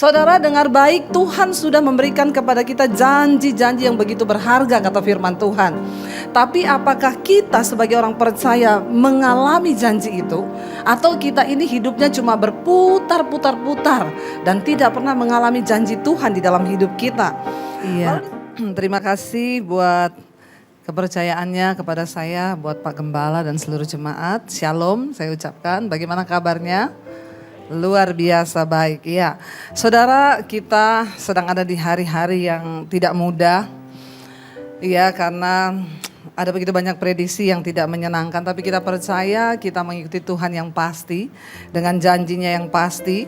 Saudara dengar baik, Tuhan sudah memberikan kepada kita janji-janji yang begitu berharga, kata firman Tuhan. Tapi apakah kita sebagai orang percaya mengalami janji itu? Atau kita ini hidupnya cuma berputar-putar-putar dan tidak pernah mengalami janji Tuhan di dalam hidup kita? Iya. Terima kasih buat kepercayaannya kepada saya, buat Pak Gembala dan seluruh jemaat. Shalom saya ucapkan, bagaimana kabarnya? Luar biasa baik ya. Saudara, kita sedang ada di hari-hari yang tidak mudah. Ya, karena ada begitu banyak prediksi yang tidak menyenangkan. Tapi kita percaya kita mengikuti Tuhan yang pasti, dengan janjinya yang pasti.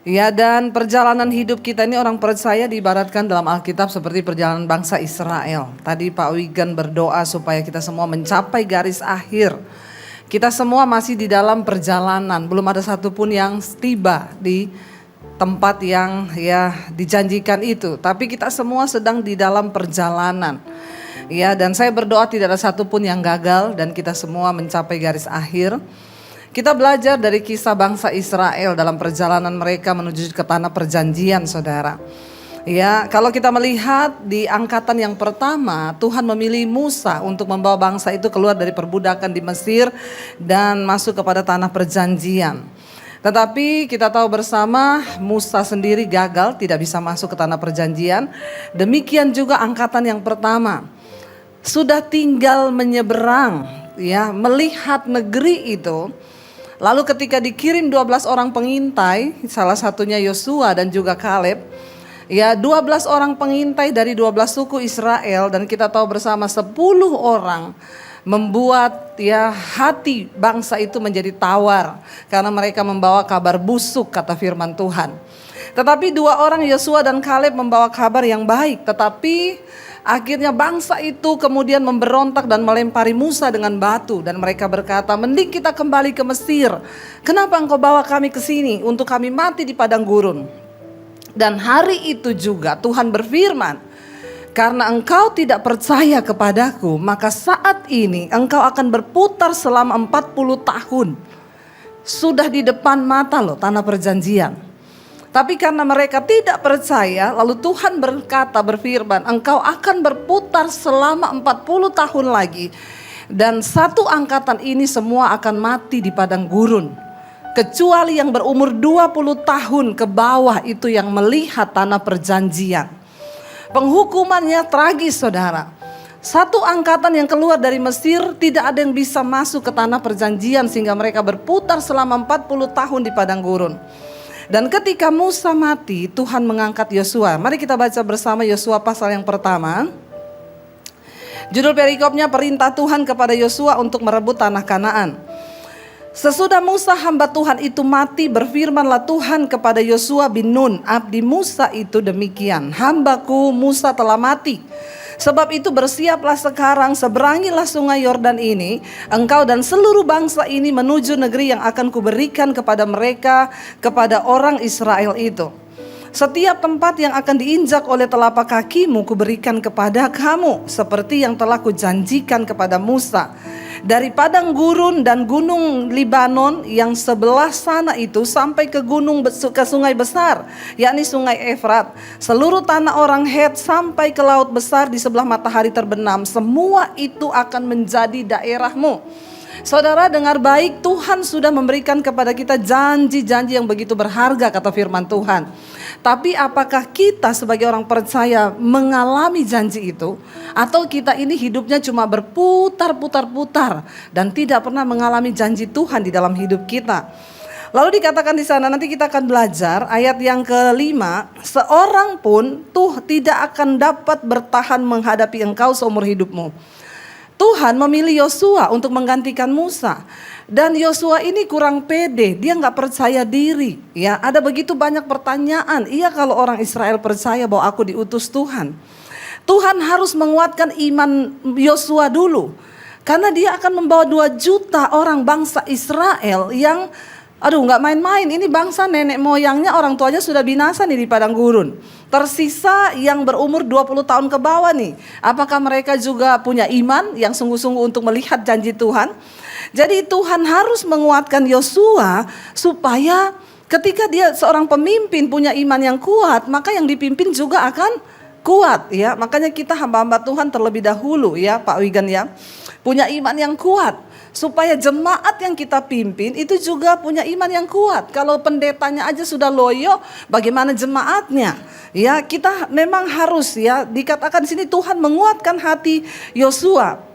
Ya, dan perjalanan hidup kita ini orang percaya diibaratkan dalam Alkitab seperti perjalanan bangsa Israel. Tadi Pak Wigan berdoa supaya kita semua mencapai garis akhir. Kita semua masih di dalam perjalanan, belum ada satupun yang tiba di tempat yang dijanjikan itu. Tapi kita semua sedang di dalam perjalanan. Ya, dan saya berdoa tidak ada satupun yang gagal dan kita semua mencapai garis akhir. Kita belajar dari kisah bangsa Israel dalam perjalanan mereka menuju ke tanah perjanjian, saudara. Ya, kalau kita melihat di angkatan yang pertama, Tuhan memilih Musa untuk membawa bangsa itu keluar dari perbudakan di Mesir dan masuk kepada tanah perjanjian. Tetapi kita tahu bersama Musa sendiri gagal, tidak bisa masuk ke tanah perjanjian. Demikian juga angkatan yang pertama. Sudah tinggal menyeberang, ya, melihat negeri itu. Lalu ketika dikirim 12 orang pengintai, salah satunya Yosua dan juga Kaleb. Ya, 12 orang pengintai dari 12 suku Israel, dan kita tahu bersama 10 orang membuat hati bangsa itu menjadi tawar karena mereka membawa kabar busuk, kata firman Tuhan. Tetapi 2 orang Yosua dan Kaleb membawa kabar yang baik, tetapi akhirnya bangsa itu kemudian memberontak dan melempari Musa dengan batu, dan mereka berkata, "Mending kita kembali ke Mesir. Kenapa engkau bawa kami ke sini untuk kami mati di padang gurun?" Dan hari itu juga Tuhan berfirman, "Karena engkau tidak percaya kepadaku, maka saat ini engkau akan berputar selama 40 tahun. Sudah di depan mata loh tanah perjanjian. Tapi karena mereka tidak percaya, lalu Tuhan berfirman, engkau akan berputar selama 40 tahun lagi. Dan satu angkatan ini semua akan mati di padang gurun. Kecuali yang berumur 20 tahun ke bawah itu yang melihat tanah perjanjian." Penghukumannya tragis, saudara. Satu angkatan yang keluar dari Mesir tidak ada yang bisa masuk ke tanah perjanjian sehingga mereka berputar selama 40 tahun di padang gurun. Dan ketika Musa mati, Tuhan mengangkat Yosua. Mari kita baca bersama Yosua pasal yang pertama. Judul perikopnya perintah Tuhan kepada Yosua untuk merebut tanah Kanaan. Sesudah Musa hamba Tuhan itu mati, berfirmanlah Tuhan kepada Yosua bin Nun, abdi Musa itu demikian, "Hambaku Musa telah mati. Sebab itu bersiaplah sekarang, seberangilah sungai Yordan ini, engkau dan seluruh bangsa ini menuju negeri yang akan kuberikan kepada mereka, kepada orang Israel itu. Setiap tempat yang akan diinjak oleh telapak kakimu kuberikan kepada kamu, seperti yang telah kujanjikan kepada Musa. Dari padang gurun dan gunung Libanon yang sebelah sana itu sampai ke sungai besar, yakni sungai Efrat, seluruh tanah orang Het sampai ke laut besar di sebelah matahari terbenam, semua itu akan menjadi daerahmu." Saudara dengar baik, Tuhan sudah memberikan kepada kita janji-janji yang begitu berharga, kata firman Tuhan. Tapi apakah kita sebagai orang percaya mengalami janji itu? Atau kita ini hidupnya cuma berputar-putar-putar dan tidak pernah mengalami janji Tuhan di dalam hidup kita? Lalu dikatakan di sana, nanti kita akan belajar ayat yang ke-5, "Seorang pun tidak akan dapat bertahan menghadapi engkau seumur hidupmu." Tuhan memilih Yosua untuk menggantikan Musa. Dan Yosua ini kurang pede, dia nggak percaya diri. Ya, ada begitu banyak pertanyaan. Iya, kalau orang Israel percaya bahwa aku diutus Tuhan. Tuhan harus menguatkan iman Yosua dulu. Karena dia akan membawa 2 juta orang bangsa Israel yang nggak main-main. Ini bangsa nenek moyangnya, orang tuanya sudah binasa nih di padang gurun. Tersisa yang berumur 20 tahun ke bawah nih. Apakah mereka juga punya iman yang sungguh-sungguh untuk melihat janji Tuhan? Jadi Tuhan harus menguatkan Yosua supaya Ketika dia seorang pemimpin punya iman yang kuat, maka yang dipimpin juga akan kuat ya. Makanya kita hamba-hamba Tuhan terlebih dahulu ya Pak Wigan ya, punya iman yang kuat. Supaya jemaat yang kita pimpin itu juga punya iman yang kuat. Kalau pendetanya aja sudah loyo, bagaimana jemaatnya? Ya, kita memang harus ya, dikatakan di sini Tuhan menguatkan hati Yosua.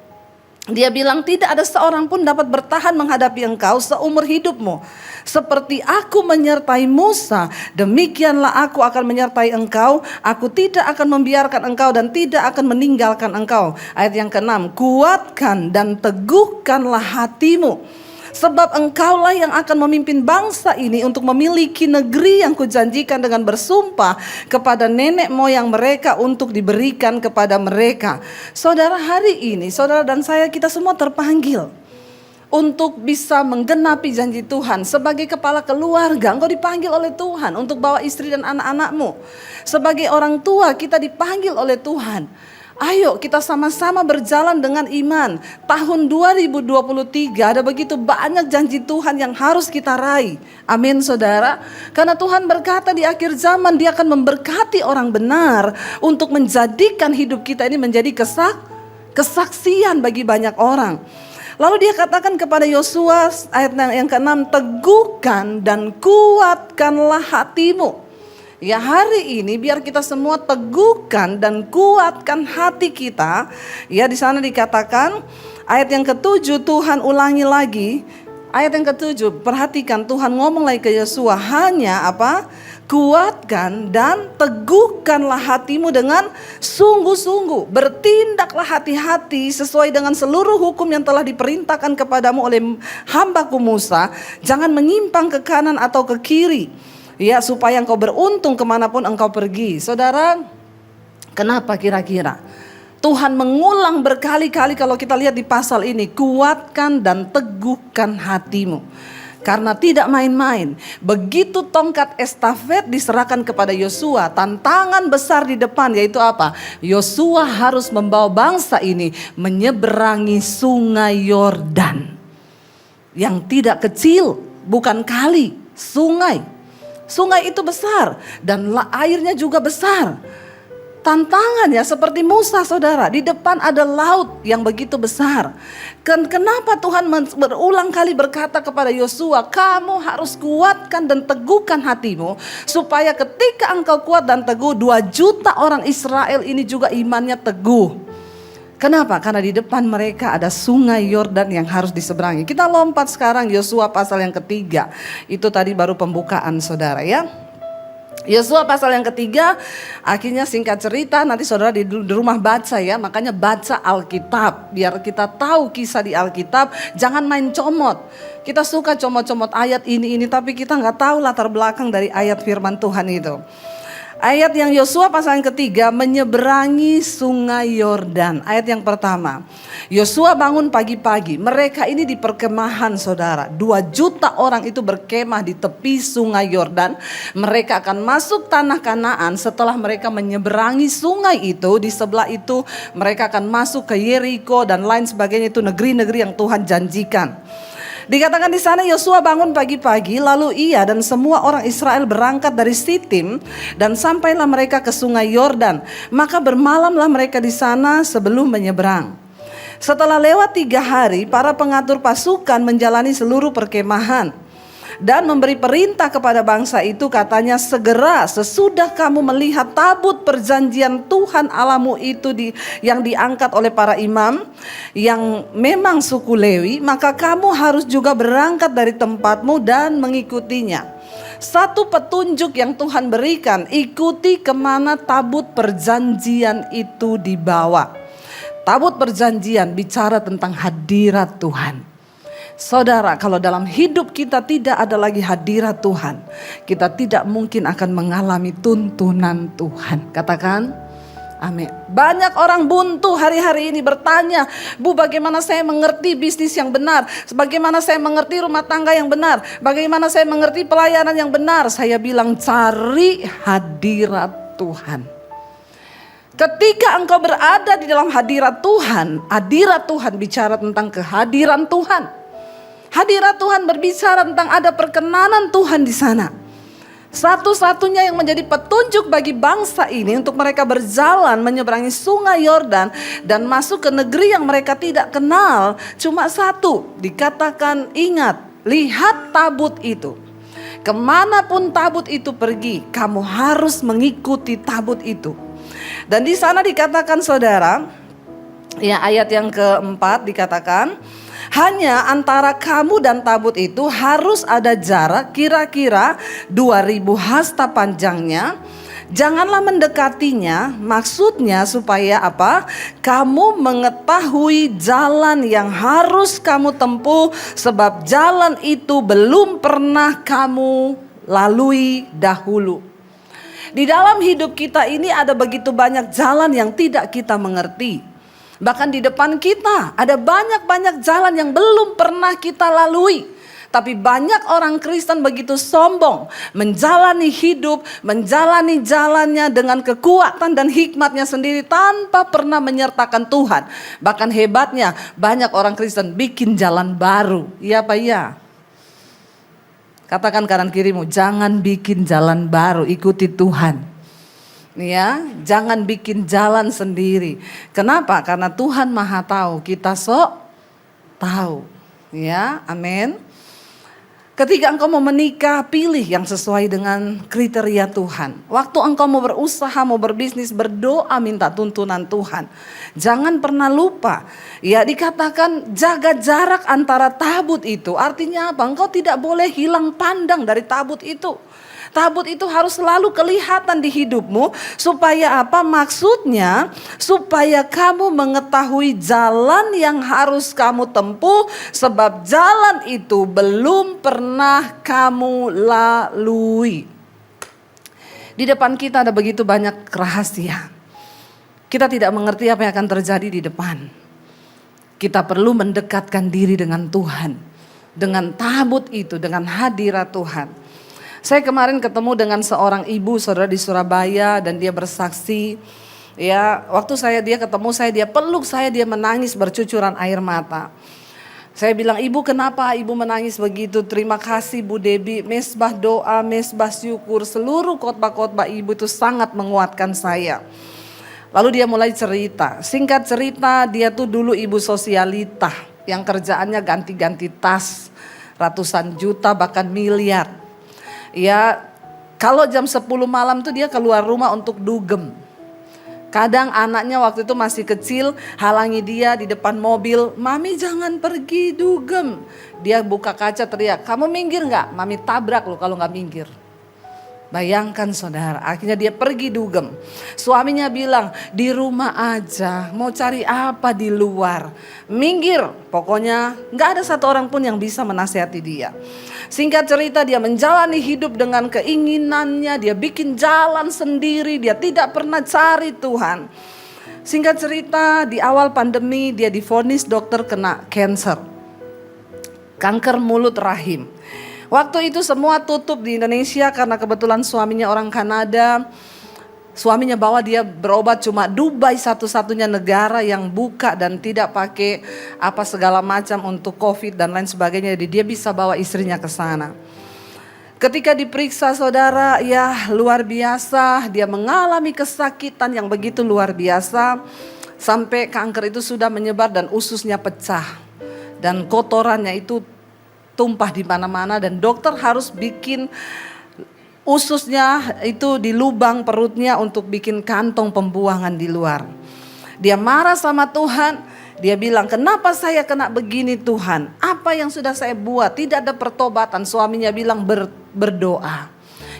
Dia bilang tidak ada seorang pun dapat bertahan menghadapi engkau seumur hidupmu. Seperti aku menyertai Musa, demikianlah aku akan menyertai engkau. Aku tidak akan membiarkan engkau dan tidak akan meninggalkan engkau. Ayat yang ke-6, kuatkan dan teguhkanlah hatimu. Sebab engkaulah yang akan memimpin bangsa ini untuk memiliki negeri yang kujanjikan dengan bersumpah kepada nenek moyang mereka untuk diberikan kepada mereka. Saudara, hari ini saudara dan saya, kita semua terpanggil untuk bisa menggenapi janji Tuhan. Sebagai kepala keluarga, engkau dipanggil oleh Tuhan untuk bawa istri dan anak-anakmu. Sebagai orang tua, kita dipanggil oleh Tuhan. Ayo kita sama-sama berjalan dengan iman. Tahun 2023 ada begitu banyak janji Tuhan yang harus kita raih. Amin saudara. Karena Tuhan berkata di akhir zaman Dia akan memberkati orang benar untuk menjadikan hidup kita ini menjadi kesaksian bagi banyak orang. Lalu Dia katakan kepada Yosua ayat yang ke-6, teguhkan dan kuatkanlah hatimu. Ya, hari ini biar kita semua teguhkan dan kuatkan hati kita. Ya, di sana dikatakan ayat yang ke-7, Tuhan ulangi lagi. Ayat yang ke-7, perhatikan Tuhan ngomong lagi ke Yosua, hanya apa? Kuatkan dan teguhkanlah hatimu dengan sungguh-sungguh. Bertindaklah hati-hati sesuai dengan seluruh hukum yang telah diperintahkan kepadamu oleh hambaku Musa. Jangan menyimpang ke kanan atau ke kiri. Ya, supaya engkau beruntung kemanapun engkau pergi. Saudara, kenapa kira-kira Tuhan mengulang berkali-kali kalau kita lihat di pasal ini, kuatkan dan teguhkan hatimu. Karena tidak main-main. Begitu tongkat estafet diserahkan kepada Yosua, tantangan besar di depan yaitu apa? Yosua harus membawa bangsa ini menyeberangi sungai Yordan. Yang tidak kecil, bukan kali, sungai. Sungai itu besar dan airnya juga besar. Tantangannya seperti Musa saudara, di depan ada laut yang begitu besar. Kenapa Tuhan berulang kali berkata kepada Yosua, kamu harus kuatkan dan teguhkan hatimu, supaya ketika engkau kuat dan teguh, 2 juta orang Israel ini juga imannya teguh. Kenapa? Karena di depan mereka ada sungai Yordan yang harus diseberangi. Kita lompat sekarang Yosua pasal yang ketiga. Itu tadi baru pembukaan saudara ya. Yosua pasal yang ketiga, akhirnya singkat cerita nanti saudara di rumah baca ya. Makanya baca Alkitab biar kita tahu kisah di Alkitab. Jangan main comot. Kita suka comot-comot ayat ini tapi kita nggak tahu latar belakang dari ayat firman Tuhan itu. Ayat yang Yosua pasal yang ketiga, menyeberangi sungai Yordan. Ayat yang pertama, Yosua bangun pagi-pagi. Mereka ini di perkemahan saudara. 2 juta orang itu berkemah di tepi sungai Yordan. Mereka akan masuk tanah Kanaan setelah mereka menyeberangi sungai itu. Di sebelah itu mereka akan masuk ke Yeriko dan lain sebagainya, itu negeri-negeri yang Tuhan janjikan. Dikatakan di sana Yosua bangun pagi-pagi, lalu ia dan semua orang Israel berangkat dari Sitim dan sampailah mereka ke sungai Yordan. Maka bermalamlah mereka di sana sebelum menyeberang. Setelah lewat 3 hari, para pengatur pasukan menjalani seluruh perkemahan dan memberi perintah kepada bangsa itu, katanya, segera sesudah kamu melihat tabut perjanjian Tuhan Allahmu itu yang diangkat oleh para imam yang memang suku Lewi, maka kamu harus juga berangkat dari tempatmu dan mengikutinya. Satu petunjuk yang Tuhan berikan, ikuti kemana tabut perjanjian itu dibawa. Tabut perjanjian bicara tentang hadirat Tuhan. Saudara, kalau dalam hidup kita tidak ada lagi hadirat Tuhan, kita tidak mungkin akan mengalami tuntunan Tuhan. Katakan amin. Banyak orang buntu hari-hari ini bertanya, Bu, bagaimana saya mengerti bisnis yang benar? Bagaimana saya mengerti rumah tangga yang benar? Bagaimana saya mengerti pelayanan yang benar? Saya bilang, cari hadirat Tuhan. Ketika engkau berada di dalam hadirat Tuhan bicara tentang kehadiran Tuhan. Hadirat Tuhan berbicara tentang ada perkenanan Tuhan di sana. Satu-satunya yang menjadi petunjuk bagi bangsa ini untuk mereka berjalan menyeberangi sungai Yordan dan masuk ke negeri yang mereka tidak kenal, cuma satu, dikatakan ingat, lihat tabut itu. Kemanapun tabut itu pergi, kamu harus mengikuti tabut itu. Dan di sana dikatakan saudara, ya ayat yang keempat dikatakan, hanya antara kamu dan tabut itu harus ada jarak kira-kira 2000 hasta panjangnya. Janganlah mendekatinya, maksudnya supaya apa? Kamu mengetahui jalan yang harus kamu tempuh, sebab jalan itu belum pernah kamu lalui dahulu. Di dalam hidup kita ini ada begitu banyak jalan yang tidak kita mengerti. Bahkan di depan kita ada banyak-banyak jalan yang belum pernah kita lalui. Tapi banyak orang Kristen begitu sombong menjalani hidup, menjalani jalannya dengan kekuatan dan hikmatnya sendiri tanpa pernah menyertakan Tuhan. Bahkan hebatnya banyak orang Kristen bikin jalan baru. Iya apa iya? Katakan kanan kirimu, jangan bikin jalan baru, ikuti Tuhan. Ya, jangan bikin jalan sendiri. Kenapa? Karena Tuhan Maha tahu, kita sok tahu. Ya, amin. Ketika engkau mau menikah, pilih yang sesuai dengan kriteria Tuhan. Waktu engkau mau berusaha, mau berbisnis, berdoa minta tuntunan Tuhan. Jangan pernah lupa. Ya, dikatakan jaga jarak antara tabut itu. Artinya apa? Engkau tidak boleh hilang pandang dari tabut itu. Tabut itu harus selalu kelihatan di hidupmu. Supaya apa? Maksudnya supaya kamu mengetahui jalan yang harus kamu tempuh. Sebab jalan itu belum pernah kamu lalui. Di depan kita ada begitu banyak rahasia. Kita tidak mengerti apa yang akan terjadi di depan. Kita perlu mendekatkan diri dengan Tuhan. Dengan tabut itu, dengan hadirat Tuhan. Saya kemarin ketemu dengan seorang ibu saudara di Surabaya dan dia bersaksi, ya waktu dia ketemu saya, dia peluk saya, dia menangis bercucuran air mata. Saya bilang, ibu kenapa ibu menangis begitu? Terima kasih Bu Debi, mesbah doa, mesbah syukur, seluruh khotbah-khotbah ibu itu sangat menguatkan saya. Lalu dia mulai cerita, singkat cerita dia tuh dulu ibu sosialita yang kerjaannya ganti-ganti tas, ratusan juta bahkan miliar. Ya, kalau jam 10 malam tuh dia keluar rumah untuk dugem. Kadang anaknya waktu itu masih kecil, halangi dia di depan mobil, mami jangan pergi dugem. Dia buka kaca teriak, kamu minggir gak? Mami tabrak lo kalau gak minggir. Bayangkan saudara, akhirnya dia pergi dugem. Suaminya bilang, di rumah aja, mau cari apa di luar? Minggir, pokoknya gak ada satu orang pun yang bisa menasihati dia. Singkat cerita dia menjalani hidup dengan keinginannya, dia bikin jalan sendiri, dia tidak pernah cari Tuhan. Singkat cerita di awal pandemi dia divonis dokter kena kanker mulut rahim. Waktu itu semua tutup di Indonesia karena kebetulan suaminya orang Kanada. Suaminya bawa dia berobat, cuma Dubai satu-satunya negara yang buka dan tidak pakai apa segala macam untuk COVID dan lain sebagainya. Jadi dia bisa bawa istrinya ke sana. Ketika diperiksa saudara, ya luar biasa, dia mengalami kesakitan yang begitu luar biasa. Sampai kanker itu sudah menyebar dan ususnya pecah. Dan kotorannya itu tumpah di mana-mana dan dokter harus bikin ususnya itu di lubang perutnya untuk bikin kantong pembuangan di luar. Dia marah sama Tuhan, dia bilang kenapa saya kena begini Tuhan, apa yang sudah saya buat, tidak ada pertobatan. Suaminya bilang berdoa.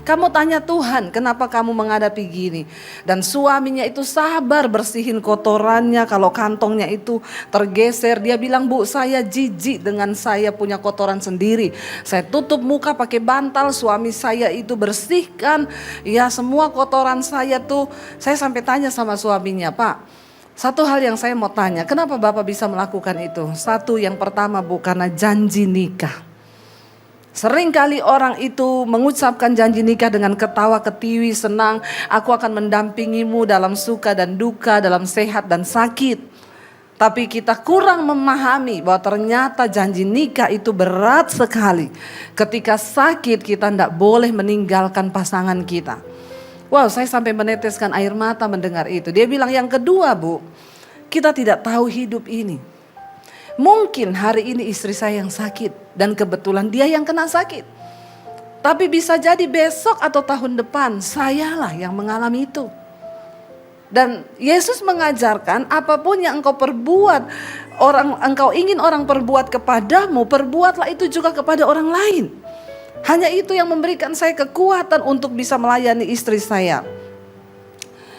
Kamu tanya Tuhan kenapa kamu menghadapi gini. Dan suaminya itu sabar bersihin kotorannya. Kalau kantongnya itu tergeser, dia bilang bu saya jijik dengan saya punya kotoran sendiri. Saya tutup muka pakai bantal, suami saya itu bersihkan. Ya semua kotoran saya tuh, saya sampai tanya sama suaminya, Pak, satu hal yang saya mau tanya, kenapa Bapak bisa melakukan itu? Satu, yang pertama bu, karena janji nikah. Seringkali orang itu mengucapkan janji nikah dengan ketawa ketiwi, senang. Aku akan mendampingimu dalam suka dan duka, dalam sehat dan sakit. Tapi kita kurang memahami bahwa ternyata janji nikah itu berat sekali. Ketika sakit kita tidak boleh meninggalkan pasangan kita. Wow, saya sampai meneteskan air mata mendengar itu. Dia bilang yang kedua, Bu, kita tidak tahu hidup ini. Mungkin hari ini istri saya yang sakit dan kebetulan dia yang kena sakit. Tapi bisa jadi besok atau tahun depan sayalah yang mengalami itu. Dan Yesus mengajarkan apapun yang engkau perbuat, engkau ingin orang perbuat kepadamu, perbuatlah itu juga kepada orang lain. Hanya itu yang memberikan saya kekuatan untuk bisa melayani istri saya.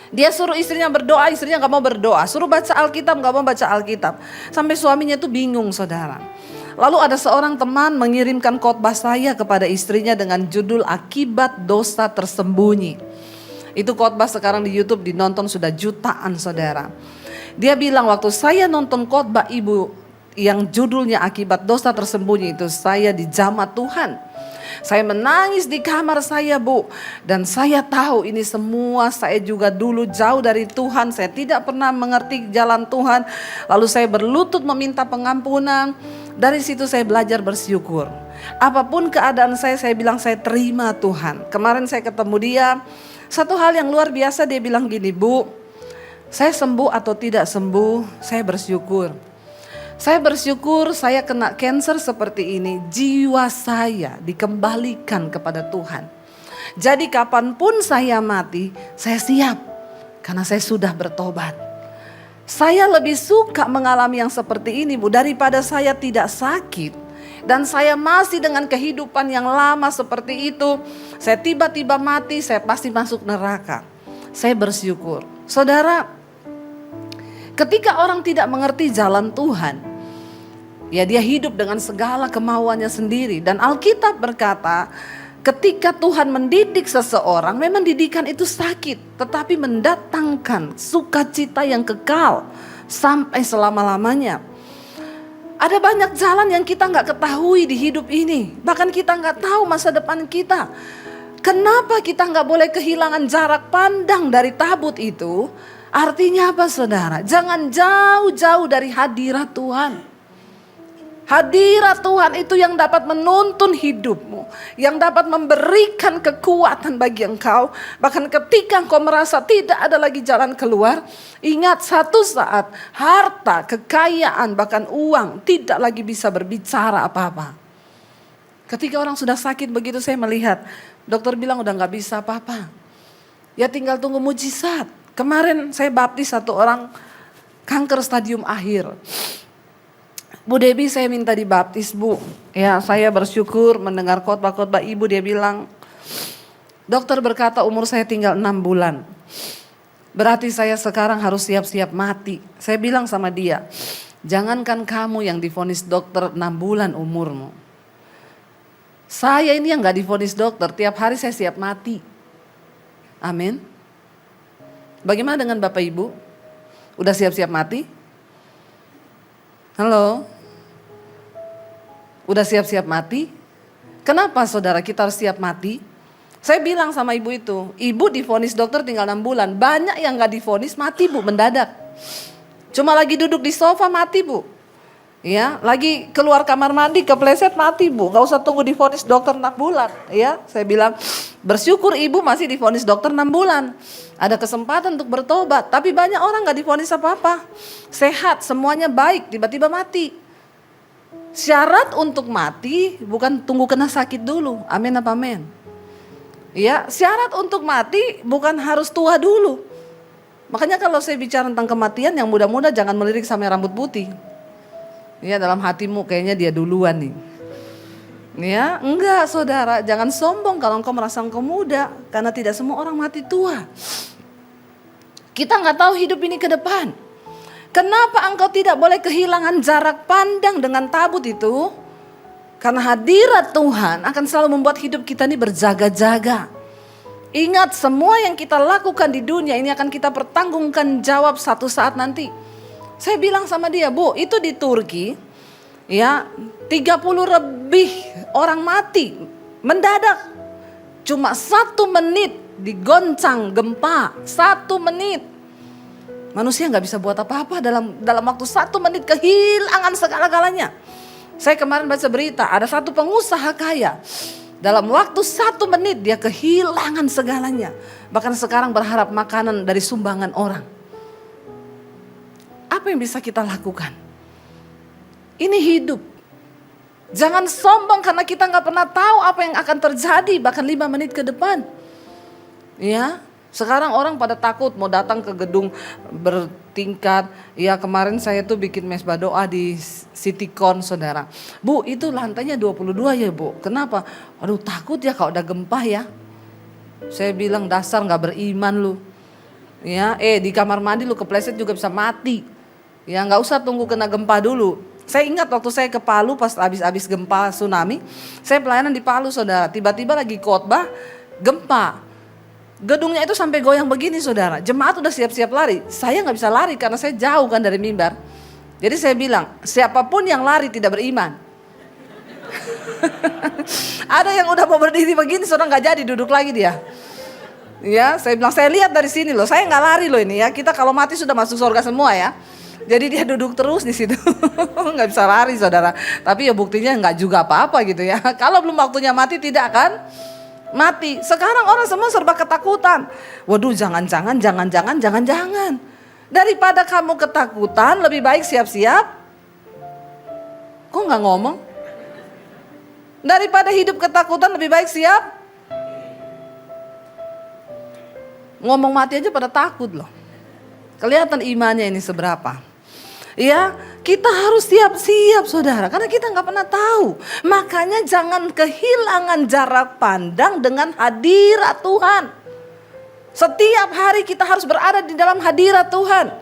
Dia suruh istrinya berdoa, istrinya gak mau berdoa. Suruh baca Alkitab, gak mau baca Alkitab. Sampai suaminya tuh bingung, saudara. Lalu ada seorang teman mengirimkan khotbah saya kepada istrinya dengan judul Akibat Dosa Tersembunyi. Itu khotbah sekarang di YouTube dinonton sudah jutaan, saudara. Dia bilang waktu saya nonton khotbah ibu yang judulnya Akibat Dosa Tersembunyi itu, saya dijamah Tuhan. Saya menangis di kamar saya, Bu. Dan saya tahu ini semua saya juga dulu jauh dari Tuhan. Saya tidak pernah mengerti jalan Tuhan. Lalu saya berlutut meminta pengampunan. Dari situ saya belajar bersyukur. Apapun keadaan saya bilang saya terima Tuhan. Kemarin saya ketemu dia. Satu hal yang luar biasa, dia bilang gini, Bu, saya sembuh atau tidak sembuh, saya bersyukur. Saya bersyukur saya kena cancer seperti ini, jiwa saya dikembalikan kepada Tuhan. Jadi kapanpun saya mati, saya siap karena saya sudah bertobat. Saya lebih suka mengalami yang seperti ini, Bu, daripada saya tidak sakit. Dan saya masih dengan kehidupan yang lama seperti itu. Saya tiba-tiba mati, saya pasti masuk neraka. Saya bersyukur. Saudara, ketika orang tidak mengerti jalan Tuhan, ya dia hidup dengan segala kemauannya sendiri. Dan Alkitab berkata, ketika Tuhan mendidik seseorang, memang didikan itu sakit, tetapi mendatangkan sukacita yang kekal sampai selama-lamanya. Ada banyak jalan yang kita gak ketahui di hidup ini. Bahkan kita gak tahu masa depan kita. Kenapa kita gak boleh kehilangan jarak pandang dari tabut itu? Artinya apa, saudara? Jangan jauh-jauh dari hadirat Tuhan. Hadirat Tuhan itu yang dapat menuntun hidupmu, yang dapat memberikan kekuatan bagi engkau. Bahkan ketika engkau merasa tidak ada lagi jalan keluar, ingat satu saat harta, kekayaan, bahkan uang tidak lagi bisa berbicara apa-apa. Ketika orang sudah sakit begitu, saya melihat dokter bilang udah gak bisa apa-apa. Ya tinggal tunggu mujizat. Kemarin saya baptis satu orang kanker stadium akhir. Bu Debbie, saya minta dibaptis, Bu. Ya, saya bersyukur mendengar khotbah-khotbah ibu. Dia bilang, dokter berkata umur saya tinggal 6 bulan. Berarti saya sekarang harus siap-siap mati. Saya bilang sama dia, jangankan kamu yang divonis dokter 6 bulan umurmu. Saya ini yang gak divonis dokter, tiap hari saya siap mati. Amin. Bagaimana dengan Bapak Ibu? Udah siap-siap mati? Halo? Udah siap-siap mati? Kenapa saudara kita harus siap mati? Saya bilang sama ibu itu, ibu divonis dokter tinggal 6 bulan. Banyak yang gak divonis mati, Bu, mendadak. Cuma lagi duduk di sofa mati, Bu. Ya, lagi keluar kamar mandi kepleset mati, Bu. Gak usah tunggu divonis dokter 6 bulan. Ya, saya bilang bersyukur ibu masih divonis dokter 6 bulan. Ada kesempatan untuk bertobat. Tapi banyak orang gak divonis apa-apa. Sehat, semuanya baik, tiba-tiba mati. Syarat untuk mati bukan tunggu kena sakit dulu. Amin apa amin? Ya, syarat untuk mati bukan harus tua dulu. Makanya kalau saya bicara tentang kematian, yang muda-muda jangan melirik sampai rambut putih. Ya, dalam hatimu kayaknya dia duluan nih. Ya, enggak saudara, jangan sombong kalau engkau merasa engkau muda. Karena tidak semua orang mati tua. Kita gak tahu hidup ini ke depan. Kenapa engkau tidak boleh kehilangan jarak pandang dengan tabut itu? Karena hadirat Tuhan akan selalu membuat hidup kita ini berjaga-jaga. Ingat, semua yang kita lakukan di dunia ini akan kita pertanggungan jawab satu saat nanti. Saya bilang sama dia, Bu, itu di Turki, ya 30 lebih orang mati mendadak. Cuma 1 menit digoncang gempa, 1 menit. Manusia nggak bisa buat apa-apa dalam waktu 1 menit kehilangan segala-galanya. Saya kemarin baca berita, ada satu pengusaha kaya. Dalam waktu 1 menit dia kehilangan segalanya. Bahkan sekarang berharap makanan dari sumbangan orang. Apa yang bisa kita lakukan? Ini hidup. Jangan sombong karena kita nggak pernah tahu apa yang akan terjadi bahkan 5 menit ke depan. Ya, sekarang orang pada takut mau datang ke gedung bertingkat. Ya, kemarin saya tuh bikin mesbah doa di Citycon, saudara. Bu, itu lantainya 22 ya, Bu. Kenapa? Aduh, takut ya kalau udah gempa ya. Saya bilang dasar nggak beriman lu. Ya, di kamar mandi lu kepleset juga bisa mati. Ya, nggak usah tunggu kena gempa dulu. Saya ingat waktu saya ke Palu pas habis gempa tsunami, saya pelayanan di Palu, saudara. Tiba-tiba lagi khotbah, gempa. Gedungnya itu sampai goyang begini, saudara. Jemaat udah siap-siap lari. Saya nggak bisa lari karena saya jauh kan dari mimbar. Jadi saya bilang, siapapun yang lari tidak beriman. Ada yang udah mau berdiri begini, saudara, nggak jadi duduk lagi dia. Ya, saya bilang, saya lihat dari sini loh. Saya nggak lari loh ini ya. Kita kalau mati sudah masuk surga semua ya. Jadi dia duduk terus di situ, nggak bisa lari, saudara. Tapi ya buktinya nggak juga apa-apa gitu ya. Kalau belum waktunya mati tidak akan mati. Sekarang orang semua serba ketakutan. Waduh, jangan-jangan. Daripada kamu ketakutan, lebih baik siap-siap. Kok nggak ngomong? Daripada hidup ketakutan, lebih baik siap. Ngomong mati aja pada takut loh. Kelihatan imannya ini seberapa. Ya, kita harus siap-siap, saudara, karena kita nggak pernah tahu. Makanya jangan kehilangan jarak pandang dengan hadirat Tuhan. Setiap hari kita harus berada di dalam hadirat Tuhan.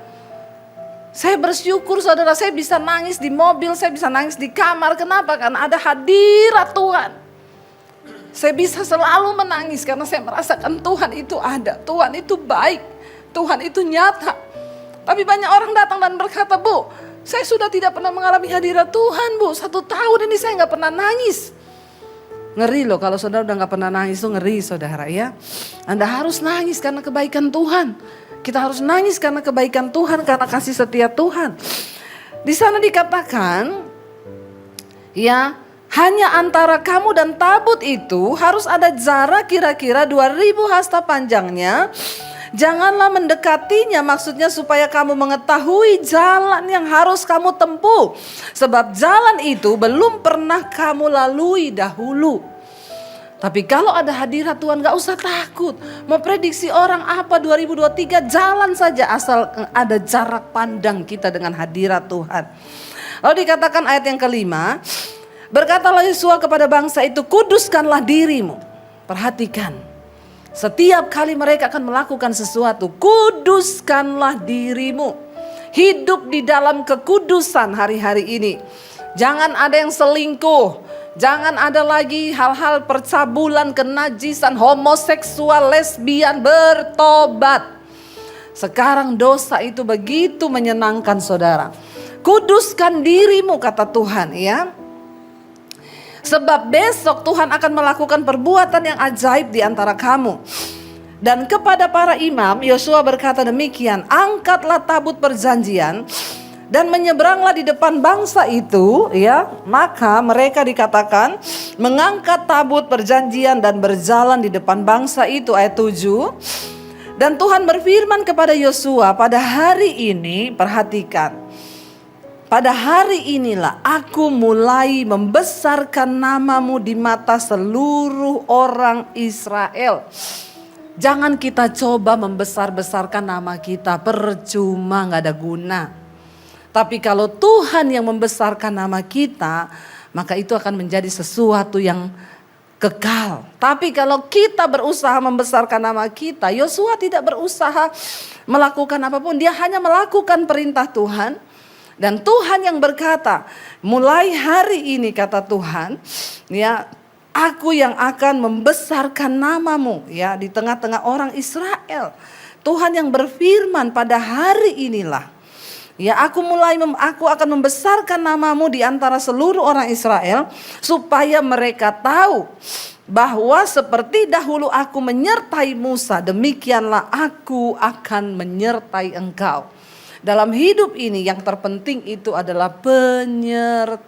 Saya bersyukur, saudara, saya bisa nangis di mobil, saya bisa nangis di kamar. Kenapa? Karena ada hadirat Tuhan. Saya bisa selalu menangis karena saya merasakan Tuhan itu ada, Tuhan itu baik, Tuhan itu nyata. Tapi banyak orang datang dan berkata, Bu, saya sudah tidak pernah mengalami hadirat Tuhan, Bu. 1 tahun ini saya gak pernah nangis. Ngeri loh kalau saudara udah gak pernah nangis, itu ngeri, saudara ya. Anda harus nangis karena kebaikan Tuhan. Kita harus nangis karena kebaikan Tuhan, karena kasih setia Tuhan. Di sana dikatakan, ya, hanya antara kamu dan tabut itu harus ada jarak kira-kira 2000 hasta panjangnya. Janganlah mendekatinya, maksudnya supaya kamu mengetahui jalan yang harus kamu tempuh. Sebab jalan itu belum pernah kamu lalui dahulu. Tapi kalau ada hadirat Tuhan gak usah takut. Mau prediksi orang apa 2023, jalan saja asal ada jarak pandang kita dengan hadirat Tuhan. Lalu dikatakan ayat yang kelima, berkatalah Yosua kepada bangsa itu, kuduskanlah dirimu. Perhatikan. Setiap kali mereka akan melakukan sesuatu, kuduskanlah dirimu. Hidup di dalam kekudusan hari-hari ini. Jangan ada yang selingkuh. Jangan ada lagi hal-hal percabulan, kenajisan, homoseksual, lesbian, bertobat. Sekarang dosa itu begitu menyenangkan, saudara. Kuduskan dirimu, kata Tuhan, ya. Sebab besok Tuhan akan melakukan perbuatan yang ajaib di antara kamu. Dan kepada para imam, Yosua berkata demikian, angkatlah tabut perjanjian dan menyeberanglah di depan bangsa itu, ya. Maka mereka dikatakan mengangkat tabut perjanjian dan berjalan di depan bangsa itu, ayat 7. Dan Tuhan berfirman kepada Yosua, pada hari ini, perhatikan. Pada hari inilah aku mulai membesarkan namamu di mata seluruh orang Israel. Jangan kita coba membesar-besarkan nama kita, percuma, gak ada guna. Tapi kalau Tuhan yang membesarkan nama kita, maka itu akan menjadi sesuatu yang kekal. Tapi kalau kita berusaha membesarkan nama kita, Yosua tidak berusaha melakukan apapun, dia hanya melakukan perintah Tuhan. Dan Tuhan yang berkata, mulai hari ini, kata Tuhan, ya, aku yang akan membesarkan namamu, ya, di tengah-tengah orang Israel. Tuhan yang berfirman, pada hari inilah, ya, aku akan membesarkan namamu di antara seluruh orang Israel, supaya mereka tahu bahwa seperti dahulu aku menyertai Musa, demikianlah aku akan menyertai engkau. Dalam hidup ini yang terpenting itu adalah penyertaan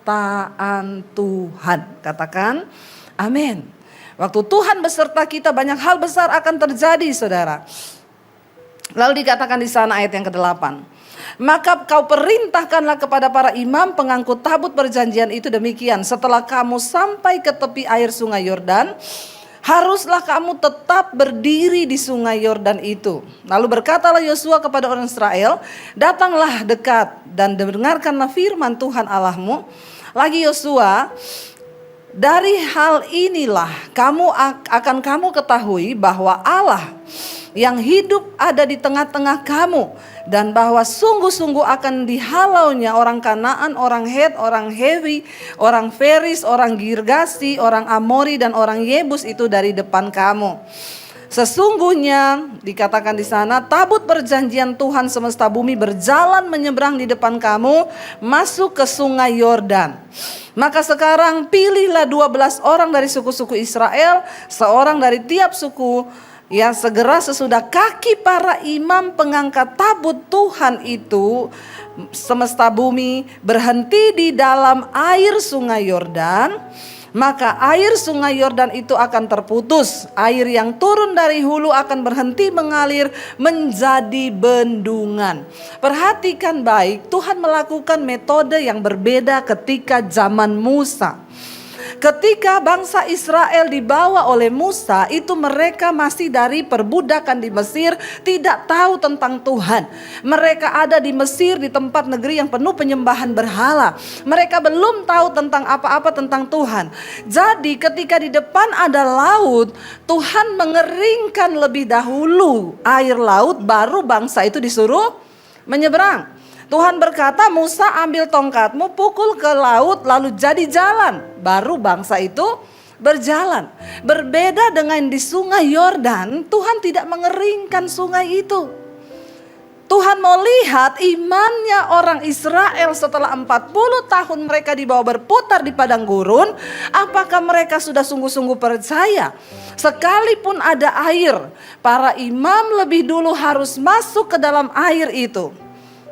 Tuhan. Katakan amin. Waktu Tuhan beserta kita, banyak hal besar akan terjadi, saudara. Lalu dikatakan di sana ayat yang ke-8. Maka kau perintahkanlah kepada para imam pengangkut tabut perjanjian itu demikian. Setelah kamu sampai ke tepi air sungai Yordan, haruslah kamu tetap berdiri di sungai Yordan itu. Lalu berkatalah Yosua kepada orang Israel, datanglah dekat dan dengarkanlah firman Tuhan Allahmu. Lagi Yosua, dari hal inilah akan kamu ketahui bahwa Allah yang hidup ada di tengah-tengah kamu, dan bahwa sungguh-sungguh akan dihalaunya orang Kanaan, orang Het, orang Hewi, orang Feris, orang Girgasi, orang Amori, dan orang Yebus itu dari depan kamu. Sesungguhnya dikatakan di sana, tabut perjanjian Tuhan semesta bumi berjalan menyeberang di depan kamu masuk ke sungai Yordan. Maka sekarang pilihlah 12 orang dari suku-suku Israel, seorang dari tiap suku. Ya, segera sesudah kaki para imam pengangkat tabut Tuhan itu semesta bumi berhenti di dalam air sungai Yordan, maka air sungai Yordan itu akan terputus. Air yang turun dari hulu akan berhenti mengalir menjadi bendungan. Perhatikan baik, Tuhan melakukan metode yang berbeda ketika zaman Musa. Ketika bangsa Israel dibawa oleh Musa, itu mereka masih dari perbudakan di Mesir, tidak tahu tentang Tuhan. Mereka ada di Mesir, di tempat negeri yang penuh penyembahan berhala. Mereka belum tahu tentang apa-apa tentang Tuhan. Jadi ketika di depan ada laut, Tuhan mengeringkan lebih dahulu air laut, baru bangsa itu disuruh menyeberang. Tuhan berkata, Musa ambil tongkatmu, pukul ke laut, lalu jadi jalan. Baru bangsa itu berjalan. Berbeda dengan di sungai Yordan, Tuhan tidak mengeringkan sungai itu. Tuhan mau lihat imannya orang Israel setelah 40 tahun mereka dibawa berputar di padang gurun. Apakah mereka sudah sungguh-sungguh percaya? Sekalipun ada air, para imam lebih dulu harus masuk ke dalam air itu.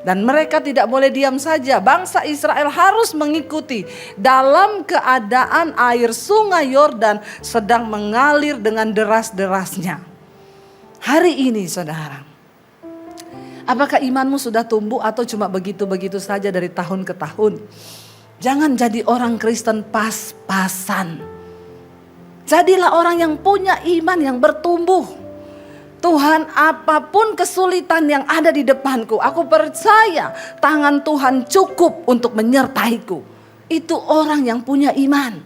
Dan mereka tidak boleh diam saja. Bangsa Israel harus mengikuti dalam keadaan air sungai Yordan sedang mengalir dengan deras-derasnya. Hari ini saudara, apakah imanmu sudah tumbuh atau cuma begitu-begitu saja dari tahun ke tahun? Jangan jadi orang Kristen pas-pasan. Jadilah orang yang punya iman yang bertumbuh. Tuhan, apapun kesulitan yang ada di depanku, aku percaya tangan Tuhan cukup untuk menyertaiku. Itu orang yang punya iman.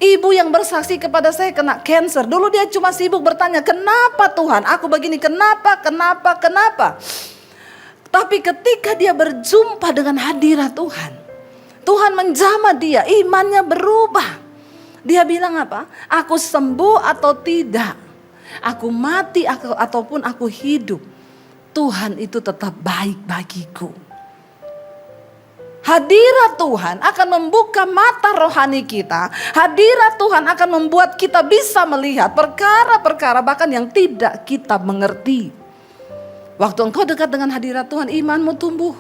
Ibu yang bersaksi kepada saya kena cancer. Dulu dia cuma sibuk bertanya, kenapa Tuhan aku begini, kenapa. Tapi ketika dia berjumpa dengan hadirat Tuhan, Tuhan menjamah dia, imannya berubah. Dia bilang apa? Aku sembuh atau tidak, aku mati ataupun aku hidup, Tuhan itu tetap baik bagiku. Hadirat Tuhan akan membuka mata rohani kita. Hadirat Tuhan akan membuat kita bisa melihat perkara-perkara bahkan yang tidak kita mengerti. Waktu engkau dekat dengan hadirat Tuhan, imanmu tumbuh.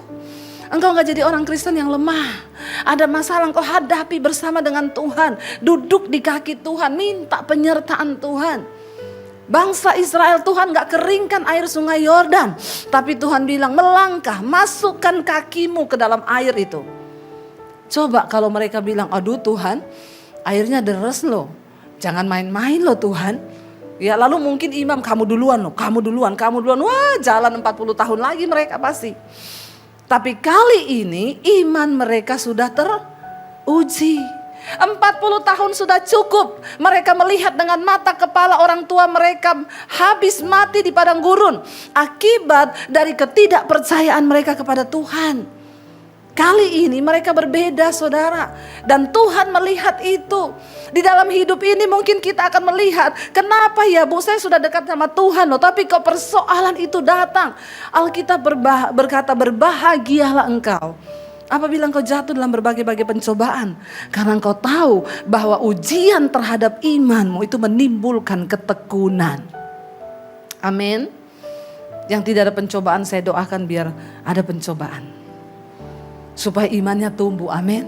Engkau gak jadi orang Kristen yang lemah. Ada masalah engkau hadapi bersama dengan Tuhan. Duduk di kaki Tuhan, minta penyertaan Tuhan. Bangsa Israel, Tuhan gak keringkan air sungai Yordan. Tapi Tuhan bilang, melangkah, masukkan kakimu ke dalam air itu. Coba kalau mereka bilang, aduh Tuhan, airnya deres loh. Jangan main-main loh Tuhan. Ya lalu mungkin imam, kamu duluan loh, kamu duluan. Wah, jalan 40 tahun lagi mereka pasti. Tapi kali ini iman mereka sudah teruji. 40 tahun sudah cukup. Mereka melihat dengan mata kepala orang tua mereka habis mati di padang gurun. Akibat dari ketidakpercayaan mereka kepada Tuhan. Kali ini mereka berbeda saudara. Dan Tuhan melihat itu. Di dalam hidup ini mungkin kita akan melihat, kenapa ya Bu, saya sudah dekat sama Tuhan loh, tapi kok persoalan itu datang. Alkitab berkata, berbahagialah engkau apabila engkau jatuh dalam berbagai-bagai pencobaan, karena engkau tahu bahwa ujian terhadap imanmu itu menimbulkan ketekunan. Amin. Yang tidak ada pencobaan saya doakan biar ada pencobaan. Supaya imannya tumbuh, amin.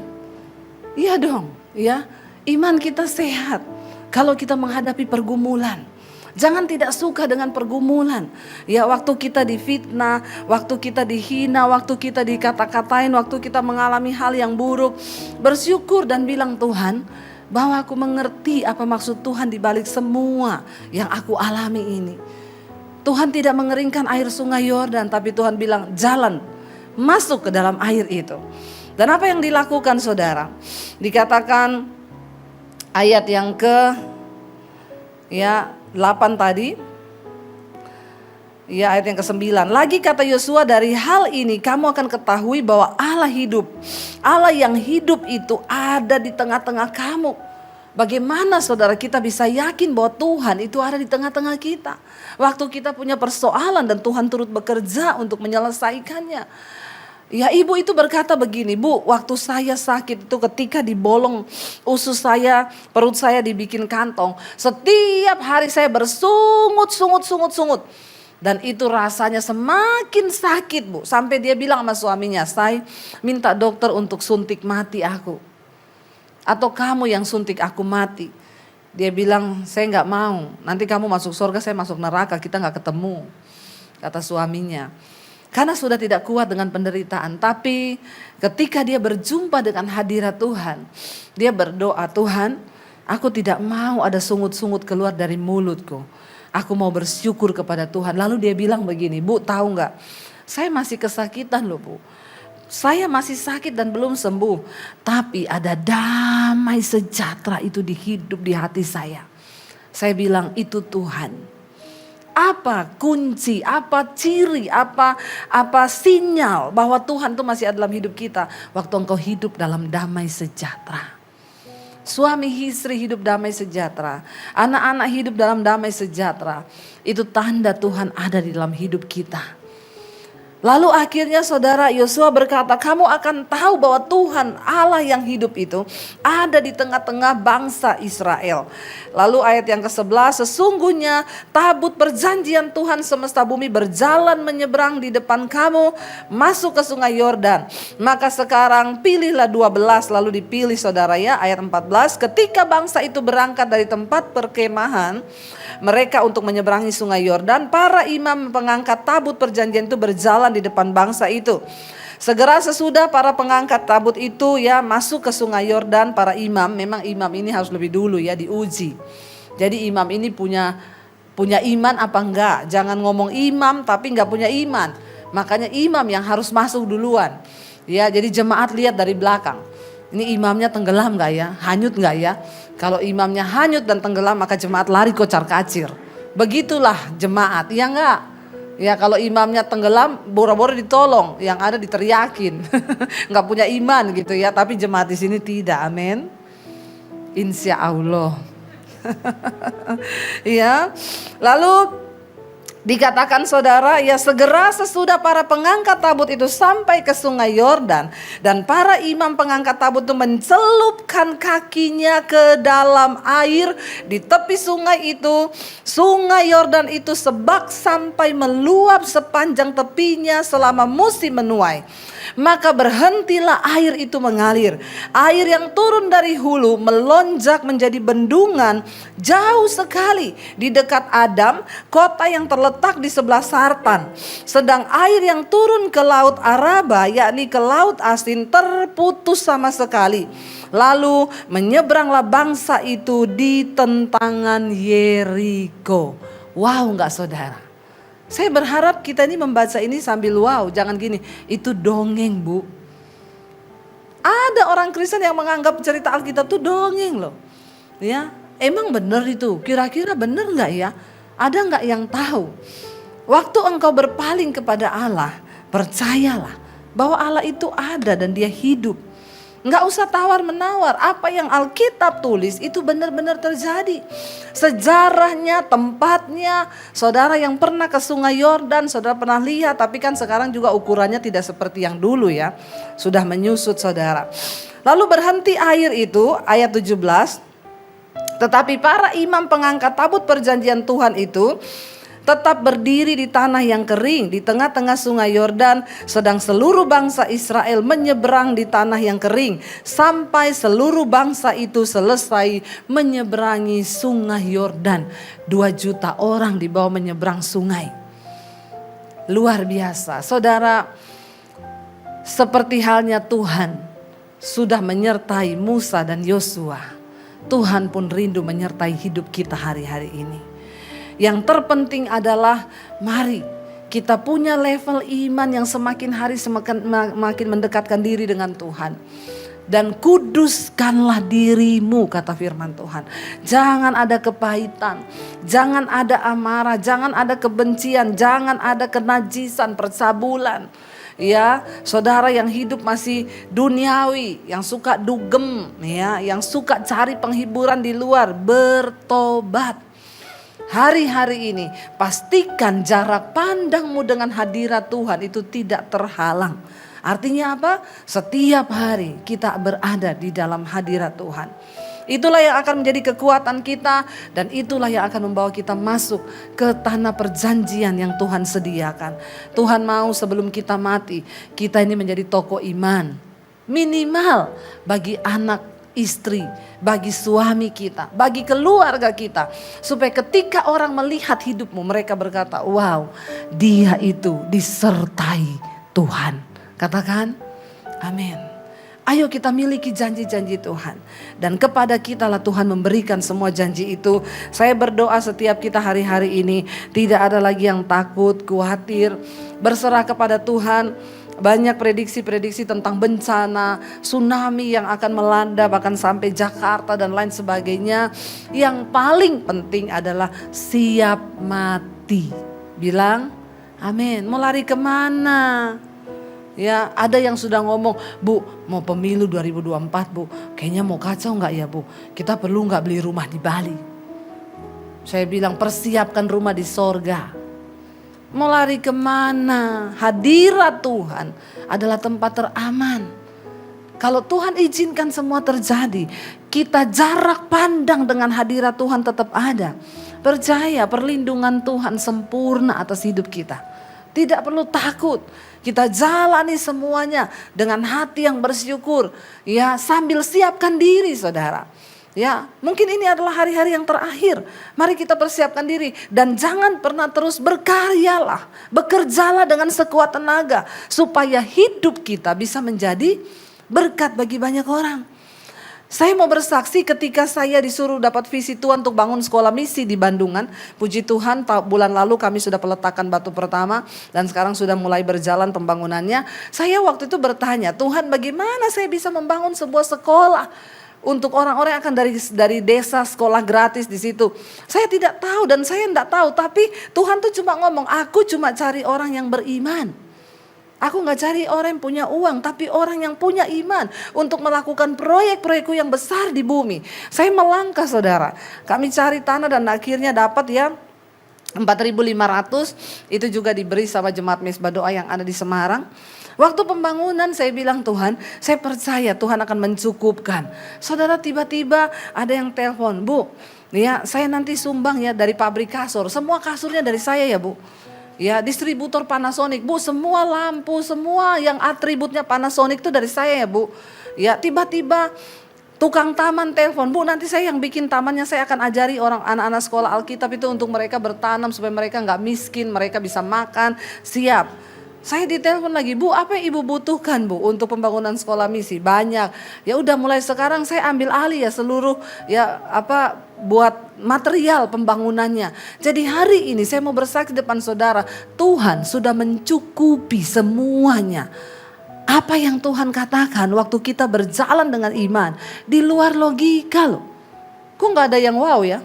Iya dong, ya. Iman kita sehat kalau kita menghadapi pergumulan. Jangan tidak suka dengan pergumulan. Ya, waktu kita difitnah, waktu kita dihina, waktu kita dikata-katain, waktu kita mengalami hal yang buruk, bersyukur dan bilang, Tuhan, bahwa aku mengerti apa maksud Tuhan di balik semua yang aku alami ini. Tuhan tidak mengeringkan air sungai Yordan, tapi Tuhan bilang, jalan, masuk ke dalam air itu. Dan apa yang dilakukan saudara? Dikatakan ayat yang ke 8 tadi. Ya, ayat yang ke-9. Lagi kata Yosua, dari hal ini kamu akan ketahui bahwa Allah hidup. Allah yang hidup itu ada di tengah-tengah kamu. Bagaimana saudara kita bisa yakin bahwa Tuhan itu ada di tengah-tengah kita? Waktu kita punya persoalan dan Tuhan turut bekerja untuk menyelesaikannya. Ya, ibu itu berkata begini, Bu, waktu saya sakit itu ketika dibolong usus saya, perut saya dibikin kantong. Setiap hari saya bersungut. Dan itu rasanya semakin sakit, Bu. Sampai dia bilang sama suaminya, saya minta dokter untuk suntik mati aku. Atau kamu yang suntik aku mati. Dia bilang, saya gak mau, nanti kamu masuk surga, saya masuk neraka, kita gak ketemu. Kata suaminya. Karena sudah tidak kuat dengan penderitaan. Tapi ketika dia berjumpa dengan hadirat Tuhan, dia berdoa, Tuhan, aku tidak mau ada sungut-sungut keluar dari mulutku. Aku mau bersyukur kepada Tuhan. Lalu dia bilang begini, Bu, tahu nggak? Saya masih kesakitan loh, Bu. Saya masih sakit dan belum sembuh. Tapi ada damai sejahtera itu di hidup, di hati saya. Saya bilang, itu Tuhan. Apa kunci, apa ciri, apa sinyal bahwa Tuhan itu masih ada dalam hidup kita? Waktu engkau hidup dalam damai sejahtera. Suami istri hidup damai sejahtera. Anak-anak hidup dalam damai sejahtera. Itu tanda Tuhan ada di dalam hidup kita. Lalu akhirnya saudara Yosua berkata, kamu akan tahu bahwa Tuhan Allah yang hidup itu ada di tengah-tengah bangsa Israel. Lalu ayat yang ke-11, sesungguhnya tabut perjanjian Tuhan semesta bumi berjalan menyeberang di depan kamu masuk ke sungai Yordan. Maka sekarang pilihlah 12, lalu dipilih saudara ya ayat 14. Ketika bangsa itu berangkat dari tempat perkemahan mereka untuk menyeberangi sungai Yordan, para imam pengangkat tabut perjanjian itu berjalan di depan bangsa itu. Segera sesudah para pengangkat tabut itu ya masuk ke sungai Yordan, para imam, memang imam ini harus lebih dulu ya diuji. Jadi imam ini punya iman apa enggak? Jangan ngomong imam tapi enggak punya iman. Makanya imam yang harus masuk duluan. Ya, jadi jemaat lihat dari belakang. Ini imamnya tenggelam enggak ya? Hanyut enggak ya? Kalau imamnya hanyut dan tenggelam maka jemaat lari kocar kacir. Begitulah jemaat, ya enggak? Ya kalau imamnya tenggelam boro-boro ditolong, yang ada diteriakin. Enggak punya iman gitu ya, tapi jemaat di sini tidak, amin. Insya Allah. Ya, lalu dikatakan saudara, ya segera sesudah para pengangkat tabut itu sampai ke sungai Yordan. Dan para imam pengangkat tabut itu mencelupkan kakinya ke dalam air di tepi sungai itu. Sungai Yordan itu sebak sampai meluap sepanjang tepinya selama musim menuai. Maka berhentilah air itu mengalir. Air yang turun dari hulu melonjak menjadi bendungan jauh sekali di dekat Adam, kota yang terletak di sebelah Sartan. Sedang air yang turun ke laut Araba, yakni ke laut Asin, terputus sama sekali. Lalu menyeberanglah bangsa itu di tentangan Yeriko. Wow, enggak saudara? Saya berharap kita ini membaca ini sambil wow, jangan gini, itu dongeng Bu. Ada orang Kristen yang menganggap cerita Alkitab itu dongeng loh. Ya, emang benar itu? Kira-kira benar enggak ya? Ada enggak yang tahu? Waktu engkau berpaling kepada Allah, percayalah bahwa Allah itu ada dan dia hidup. Enggak usah tawar-menawar, apa yang Alkitab tulis itu benar-benar terjadi. Sejarahnya, tempatnya, saudara yang pernah ke sungai Yordan, saudara pernah lihat, tapi kan sekarang juga ukurannya tidak seperti yang dulu ya. Sudah menyusut saudara. Lalu berhenti air itu, ayat 17. Tetapi para imam pengangkat tabut perjanjian Tuhan itu tetap berdiri di tanah yang kering di tengah-tengah sungai Yordan, sedang seluruh bangsa Israel menyeberang di tanah yang kering sampai seluruh bangsa itu selesai menyeberangi sungai Yordan. 2 juta orang dibawa menyeberang sungai. Luar biasa, saudara. Seperti halnya Tuhan sudah menyertai Musa dan Yosua, Tuhan pun rindu menyertai hidup kita hari-hari ini. Yang terpenting adalah mari kita punya level iman yang semakin hari semakin mendekatkan diri dengan Tuhan. Dan kuduskanlah dirimu, kata firman Tuhan. Jangan ada kepahitan, jangan ada amarah, jangan ada kebencian, jangan ada kenajisan, percabulan. Ya, saudara yang hidup masih duniawi, yang suka dugem, ya, yang suka cari penghiburan di luar, bertobat. Hari-hari ini pastikan jarak pandangmu dengan hadirat Tuhan itu tidak terhalang. Artinya apa? Setiap hari kita berada di dalam hadirat Tuhan. Itulah yang akan menjadi kekuatan kita, dan itulah yang akan membawa kita masuk ke tanah perjanjian yang Tuhan sediakan. Tuhan mau sebelum kita mati, kita ini menjadi tokoh iman. Minimal bagi anak, istri, bagi suami kita, bagi keluarga kita. Supaya ketika orang melihat hidupmu, mereka berkata, wow, dia itu disertai Tuhan. Katakan, amin. Ayo kita miliki janji-janji Tuhan. Dan kepada kita lah Tuhan memberikan semua janji itu. Saya berdoa setiap kita hari-hari ini tidak ada lagi yang takut, khawatir. Berserah kepada Tuhan. Banyak prediksi-prediksi tentang bencana, tsunami yang akan melanda bahkan sampai Jakarta dan lain sebagainya. Yang paling penting adalah siap mati. Bilang amin. Mau lari kemana? Ya, ada yang sudah ngomong, Bu, mau pemilu 2024 Bu, kayaknya mau kacau gak ya Bu? Kita perlu gak beli rumah di Bali? Saya bilang persiapkan rumah di sorga. Mau lari kemana? Hadirat Tuhan adalah tempat teraman. Kalau Tuhan izinkan semua terjadi, kita jarak pandang dengan hadirat Tuhan tetap ada. Percaya perlindungan Tuhan sempurna atas hidup kita. Tidak perlu takut. Kita jalani semuanya dengan hati yang bersyukur. Ya, sambil siapkan diri, saudara. Ya, mungkin ini adalah hari-hari yang terakhir. Mari kita persiapkan diri. Dan jangan pernah terus berkaryalah. Bekerjalah dengan sekuat tenaga. Supaya hidup kita bisa menjadi berkat bagi banyak orang. Saya mau bersaksi ketika saya disuruh dapat visi Tuhan untuk bangun sekolah misi di Bandungan. Puji Tuhan, bulan lalu kami sudah peletakan batu pertama dan sekarang sudah mulai berjalan pembangunannya. Saya waktu itu bertanya, Tuhan bagaimana saya bisa membangun sebuah sekolah untuk orang-orang yang akan dari desa, sekolah gratis di situ. Saya tidak tahu dan saya tidak tahu, tapi Tuhan tuh cuma ngomong, aku cuma cari orang yang beriman. Aku gak cari orang yang punya uang, tapi orang yang punya iman untuk melakukan proyek-proyekku yang besar di bumi. Saya melangkah, saudara. Kami cari tanah dan akhirnya dapat ya 4.500. Itu juga diberi sama jemaat Mesbah Doa yang ada di Semarang. Waktu pembangunan saya bilang, Tuhan, saya percaya Tuhan akan mencukupkan. Saudara, tiba-tiba ada yang telepon, Bu, ya saya nanti sumbang ya dari pabrik kasur. Semua kasurnya dari saya ya Bu. Ya, distributor Panasonic, Bu, semua lampu, semua yang atributnya Panasonic itu dari saya ya Bu. Ya, tiba-tiba tukang taman telepon, Bu, nanti saya yang bikin tamannya, saya akan ajari orang anak-anak sekolah Alkitab itu untuk mereka bertanam supaya mereka nggak miskin, mereka bisa makan. Siap. Saya ditelepon lagi, Bu, apa yang Ibu butuhkan Bu untuk pembangunan sekolah misi? Banyak. Ya udah, mulai sekarang saya ambil alih ya seluruh buat material pembangunannya. Jadi hari ini saya mau bersaksi depan saudara, Tuhan sudah mencukupi semuanya. Apa yang Tuhan katakan waktu kita berjalan dengan iman di luar logika loh. Kok nggak ada yang wow ya?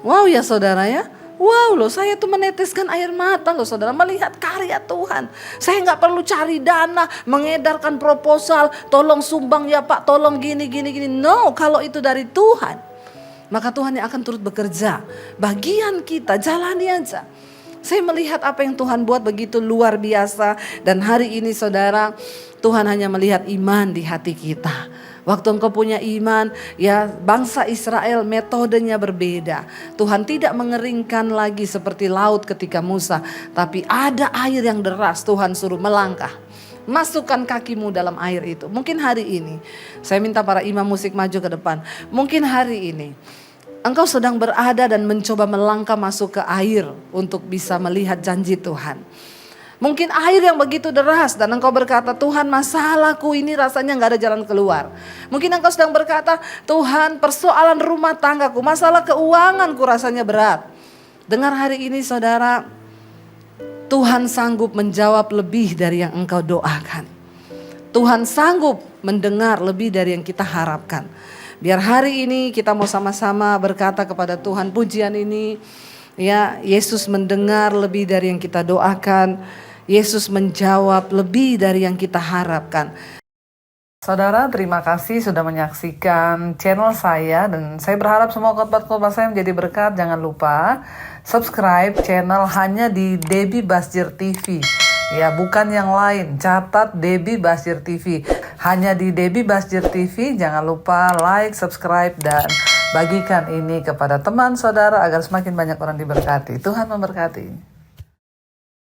Wow ya saudara ya. Wow loh, saya tuh meneteskan air mata loh saudara, melihat karya Tuhan. Saya gak perlu cari dana, mengedarkan proposal, tolong sumbang ya Pak, tolong gini. No, kalau itu dari Tuhan, maka Tuhan yang akan turut bekerja. Bagian kita, jalani aja. Saya melihat apa yang Tuhan buat begitu luar biasa. Dan hari ini saudara, Tuhan hanya melihat iman di hati kita. Waktu engkau punya iman, ya bangsa Israel metodenya berbeda. Tuhan tidak mengeringkan lagi seperti laut ketika Musa, tapi ada air yang deras, Tuhan suruh melangkah. Masukkan kakimu dalam air itu. Mungkin hari ini, saya minta para imam musik maju ke depan. Mungkin hari ini, engkau sedang berada dan mencoba melangkah masuk ke air untuk bisa melihat janji Tuhan. Mungkin air yang begitu deras dan engkau berkata, Tuhan masalahku ini rasanya gak ada jalan keluar. Mungkin engkau sedang berkata, Tuhan persoalan rumah tanggaku, masalah keuanganku rasanya berat. Dengar hari ini saudara, Tuhan sanggup menjawab lebih dari yang engkau doakan. Tuhan sanggup mendengar lebih dari yang kita harapkan. Biar hari ini kita mau sama-sama berkata kepada Tuhan pujian ini, ya Yesus mendengar lebih dari yang kita doakan. Yesus menjawab lebih dari yang kita harapkan. Saudara, terima kasih sudah menyaksikan channel saya dan saya berharap semua khotbah-khotbah saya menjadi berkat. Jangan lupa subscribe channel hanya di Debbie Basjir TV. Ya, bukan yang lain. Catat Debbie Basjir TV. Hanya di Debbie Basjir TV. Jangan lupa like, subscribe dan bagikan ini kepada teman saudara agar semakin banyak orang diberkati. Tuhan memberkati.